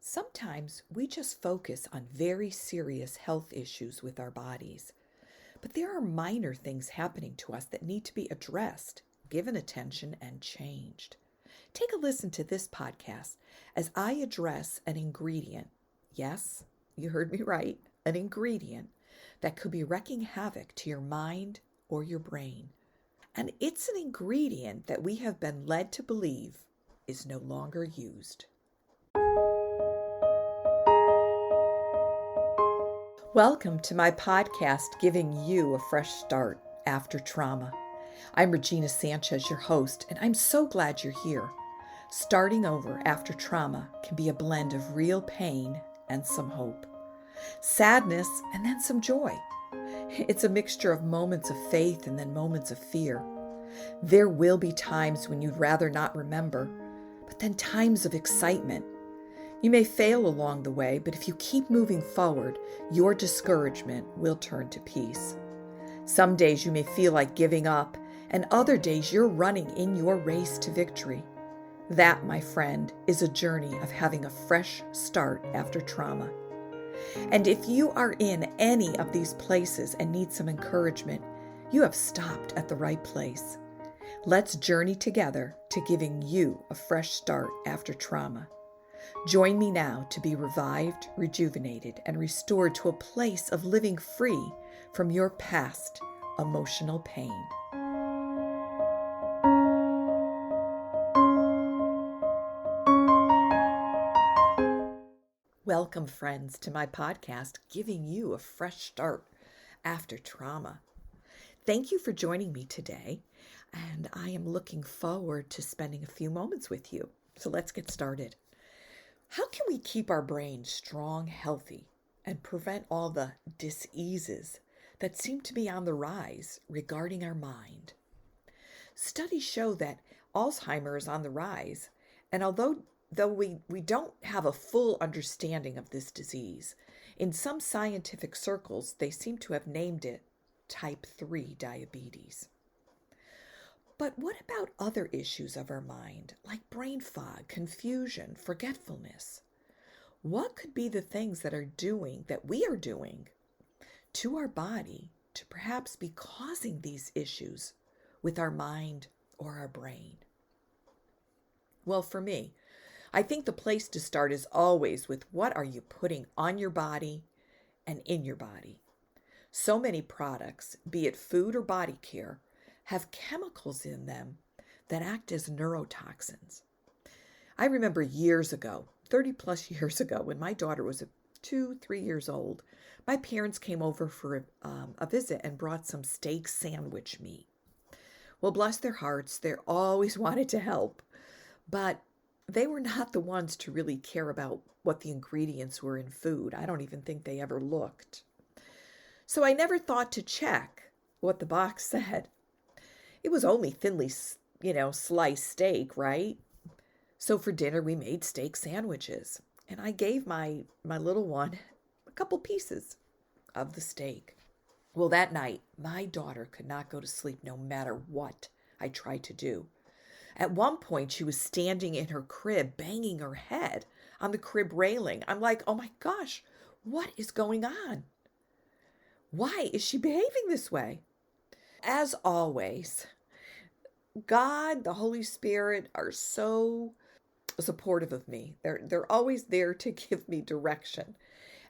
Sometimes we just focus on very serious health issues with our bodies, but there are minor things happening to us that need to be addressed, given attention, and changed. Take a listen to this podcast as I address an ingredient. Yes, you heard me right, an ingredient that could be wreaking havoc to your mind or your brain. And it's an ingredient that we have been led to believe is no longer used. Welcome to my podcast, Giving You a Fresh Start After Trauma. I'm Regina Sanchez, your host, and I'm so glad you're here. Starting over after trauma can be a blend of real pain and some hope, sadness and then some joy. It's a mixture of moments of faith and then moments of fear. There will be times when you'd rather not remember, but then times of excitement. You may fail along the way, but if you keep moving forward, your discouragement will turn to peace. Some days you may feel like giving up, and other days you're running in your race to victory. That, my friend, is a journey of having a fresh start after trauma. And if you are in any of these places and need some encouragement, you have stopped at the right place. Let's journey together to giving you a fresh start after trauma. Join me now to be revived, rejuvenated, and restored to a place of living free from your past emotional pain. Welcome, friends, to my podcast, Giving You a Fresh Start After Trauma. Thank you for joining me today, and I am looking forward to spending a few moments with you. So let's get started. How can we keep our brain strong, healthy, and prevent all the diseases that seem to be on the rise regarding our mind? Studies show that Alzheimer's is on the rise, and although we don't have a full understanding of this disease, in some scientific circles they seem to have named it type 3 diabetes. But what about other issues of our mind, like brain fog, confusion, forgetfulness? What could be the things that we are doing to our body to perhaps be causing these issues with our mind or our brain? Well, for me, I think the place to start is always with what are you putting on your body and in your body. So many products, be it food or body care, have chemicals in them that act as neurotoxins. I remember years ago, 30 plus years ago, when my daughter was 2-3 years old, my parents came over for a visit and brought some steak sandwich meat. Well, bless their hearts, they always wanted to help, but they were not the ones to really care about what the ingredients were in food. I don't even think they ever looked. So I never thought to check what the box said. It was only thinly, sliced steak, right? So for dinner, we made steak sandwiches. And I gave my little one a couple pieces of the steak. Well, that night, my daughter could not go to sleep no matter what I tried to do. At one point, she was standing in her crib, banging her head on the crib railing. I'm like, oh my gosh, what is going on? Why is she behaving this way? As always, God, the Holy Spirit are so supportive of me. They're always there to give me direction.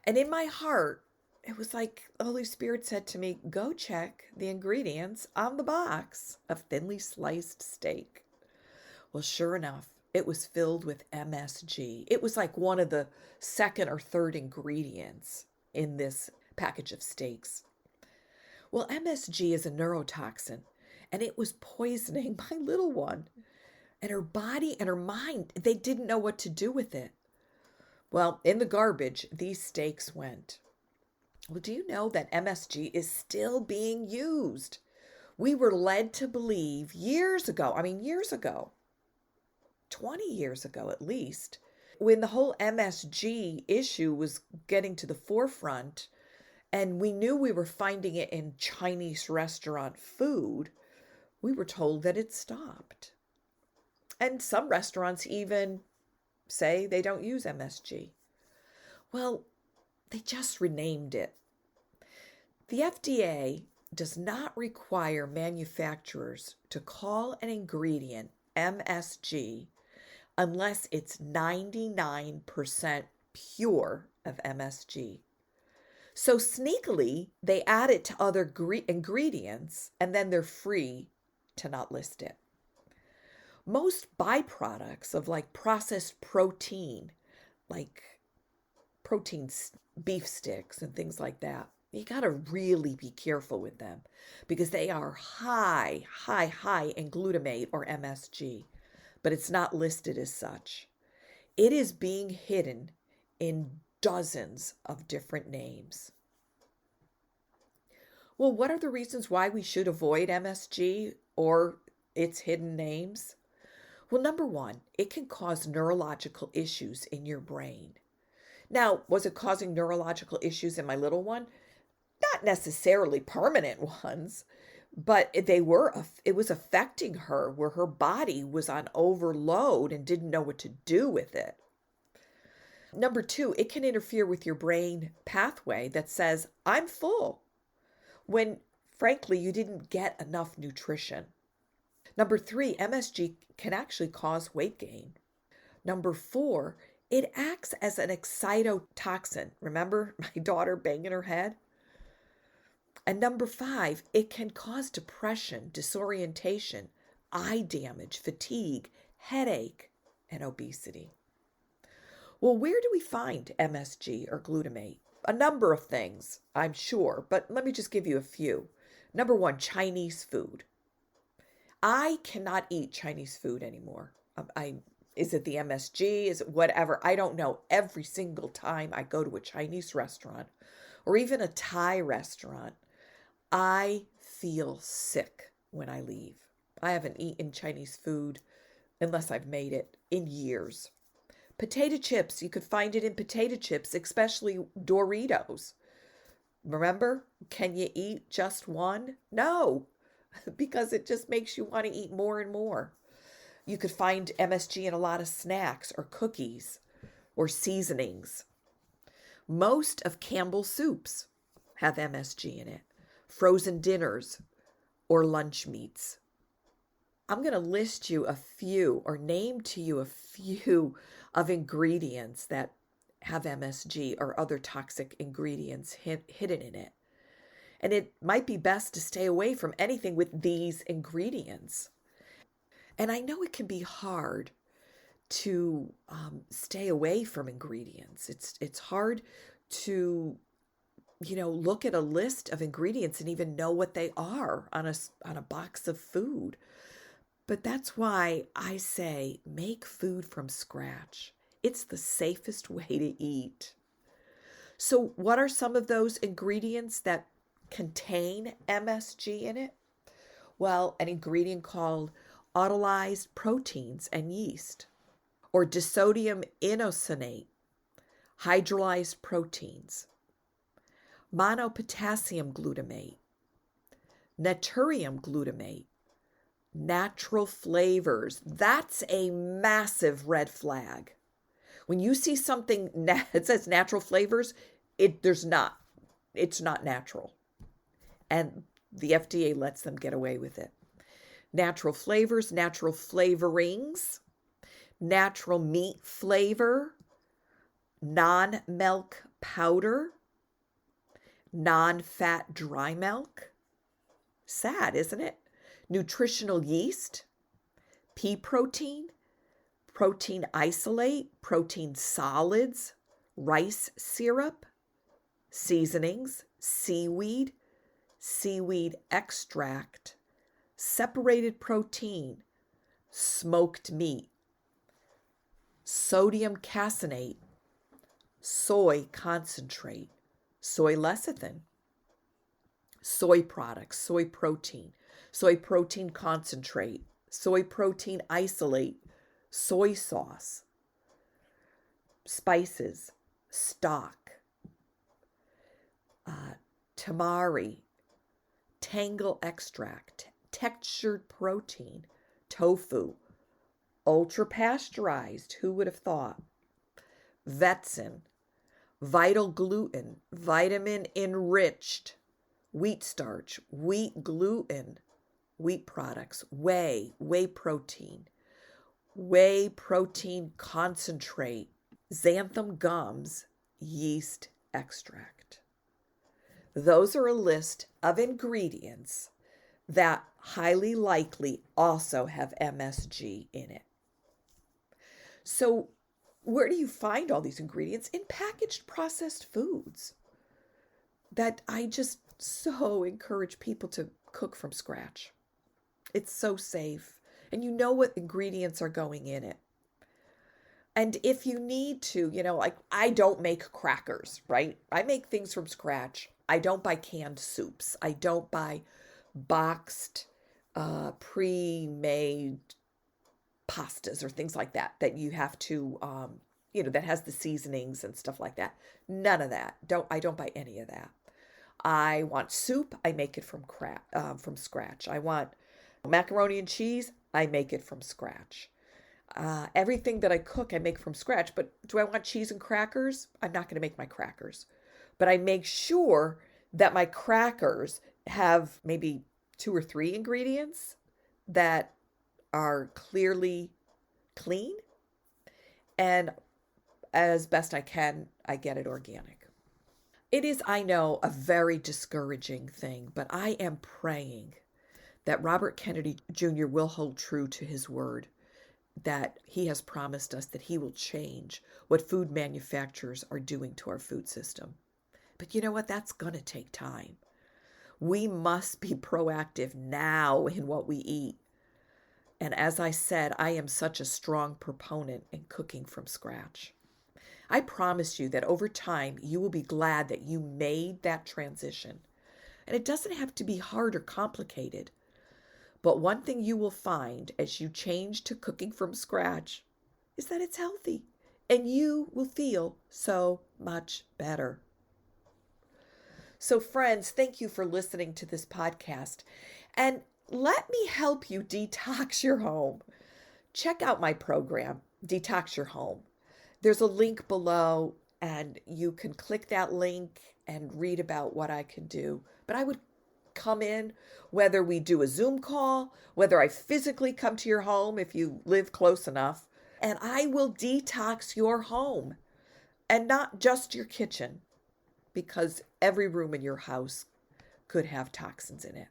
And in my heart, it was like the Holy Spirit said to me, go check the ingredients on the box of thinly sliced steak. Well, sure enough, it was filled with MSG. It was like one of the second or third ingredients in this package of steaks. Well, MSG is a neurotoxin, and it was poisoning my little one. And her body and her mind, they didn't know what to do with it. Well, in the garbage, these steaks went. Well, do you know that MSG is still being used? We were led to believe years ago, 20 years ago at least, when the whole MSG issue was getting to the forefront, and we knew we were finding it in Chinese restaurant food, we were told that it stopped. And some restaurants even say they don't use MSG. Well, they just renamed it. The FDA does not require manufacturers to call an ingredient MSG unless it's 99% pure of MSG. So sneakily, they add it to other ingredients and then they're free to not list it. Most byproducts of like processed protein, like protein beef sticks and things like that, you got to really be careful with them because they are high in glutamate or MSG, but it's not listed as such. It is being hidden in dozens of different names. Well, what are the reasons why we should avoid MSG or its hidden names? Well, number one, it can cause neurological issues in your brain. Now, was it causing neurological issues in my little one? Not necessarily permanent ones, but it was affecting her where her body was on overload and didn't know what to do with it. Number two, it can interfere with your brain pathway that says, I'm full, when frankly, you didn't get enough nutrition. Number three, MSG can actually cause weight gain. Number four, it acts as an excitotoxin. Remember my daughter banging her head? And number five, it can cause depression, disorientation, eye damage, fatigue, headache, and obesity. Well, where do we find MSG or glutamate? A number of things, I'm sure, but let me just give you a few. Number one, Chinese food. I cannot eat Chinese food anymore. Is it the MSG? Is it whatever? I don't know. Every single time I go to a Chinese restaurant or even a Thai restaurant, I feel sick when I leave. I haven't eaten Chinese food, unless I've made it, in years. Potato chips, you could find it in potato chips, especially Doritos. Remember, can you eat just one? No, because it just makes you want to eat more and more. You could find MSG in a lot of snacks or cookies or seasonings. Most of Campbell's soups have MSG in it. Frozen dinners or lunch meats. I'm going to list you a few or name to you a few of ingredients that have MSG or other toxic ingredients hidden in it. And it might be best to stay away from anything with these ingredients. And I know it can be hard to stay away from ingredients. It's hard to look at a list of ingredients and even know what they are on a box of food. But that's why I say make food from scratch. It's the safest way to eat. So what are some of those ingredients that contain MSG in it? Well, an ingredient called autolyzed proteins and yeast, or disodium inosinate, hydrolyzed proteins, monopotassium glutamate, natrium glutamate, natural flavors. That's a massive red flag. When you see something that says natural flavors, it's not natural. And the FDA lets them get away with it. Natural flavors, natural flavorings, natural meat flavor, non-milk powder, non-fat dry milk. Sad, isn't it? Nutritional yeast, pea protein, protein isolate, protein solids, rice syrup, seasonings, seaweed, seaweed extract, separated protein, smoked meat, sodium caseinate, soy concentrate, soy lecithin, soy products, soy protein concentrate, soy protein isolate, soy sauce, spices, stock, tamari, tangle extract, textured protein, tofu, ultra pasteurized, who would have thought, vetsin, vital gluten, vitamin enriched, wheat starch, wheat gluten, wheat products, whey protein, whey protein concentrate, xanthan gums, yeast extract. Those are a list of ingredients that highly likely also have MSG in it. So where do you find all these ingredients? In packaged processed foods that I just so encourage people to cook from scratch. It's so safe, and you know what ingredients are going in it. And if you need to, like I don't make crackers, right? I make things from scratch. I don't buy canned soups. I don't buy boxed, pre-made pastas or things like that you have to, that has the seasonings and stuff like that. None of that. I don't buy any of that. I want soup. I make it from scratch. I want macaroni and cheese. I make it from scratch. Everything that I cook, I make from scratch. But do I want cheese and crackers? I'm not going to make my crackers. But I make sure that my crackers have maybe 2 or 3 ingredients that are clearly clean. And as best I can, I get it organic. It is, I know, a very discouraging thing, but I am praying that Robert Kennedy Jr. will hold true to his word, that he has promised us that he will change what food manufacturers are doing to our food system. But you know what? That's going to take time. We must be proactive now in what we eat. And as I said, I am such a strong proponent in cooking from scratch. I promise you that over time, you will be glad that you made that transition. And it doesn't have to be hard or complicated. But one thing you will find as you change to cooking from scratch is that it's healthy. And you will feel so much better. So friends, thank you for listening to this podcast. And let me help you detox your home. Check out my program, Detox Your Home. There's a link below, and you can click that link and read about what I can do. But I would come in, whether we do a Zoom call, whether I physically come to your home if you live close enough, and I will detox your home and not just your kitchen, because every room in your house could have toxins in it.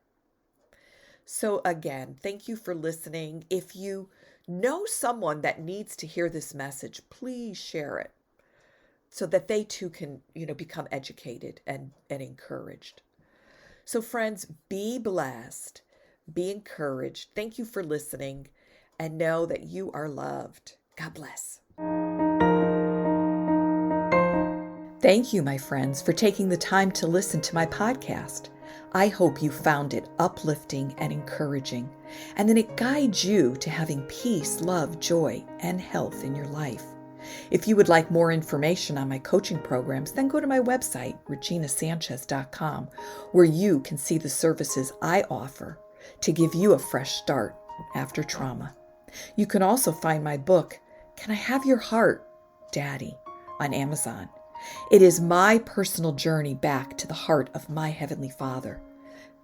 So again, thank you for listening. If you know someone that needs to hear this message, please share it so that they too can, become educated and encouraged. So friends, be blessed, be encouraged. Thank you for listening, and know that you are loved. God bless. Thank you, my friends, for taking the time to listen to my podcast. I hope you found it uplifting and encouraging, and that it guides you to having peace, love, joy, and health in your life. If you would like more information on my coaching programs, then go to my website, reginasanchez.com, where you can see the services I offer to give you a fresh start after trauma. You can also find my book, Can I Have Your Heart, Daddy, on Amazon. It is my personal journey back to the heart of my Heavenly Father.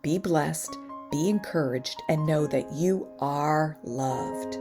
Be blessed, be encouraged, and know that you are loved.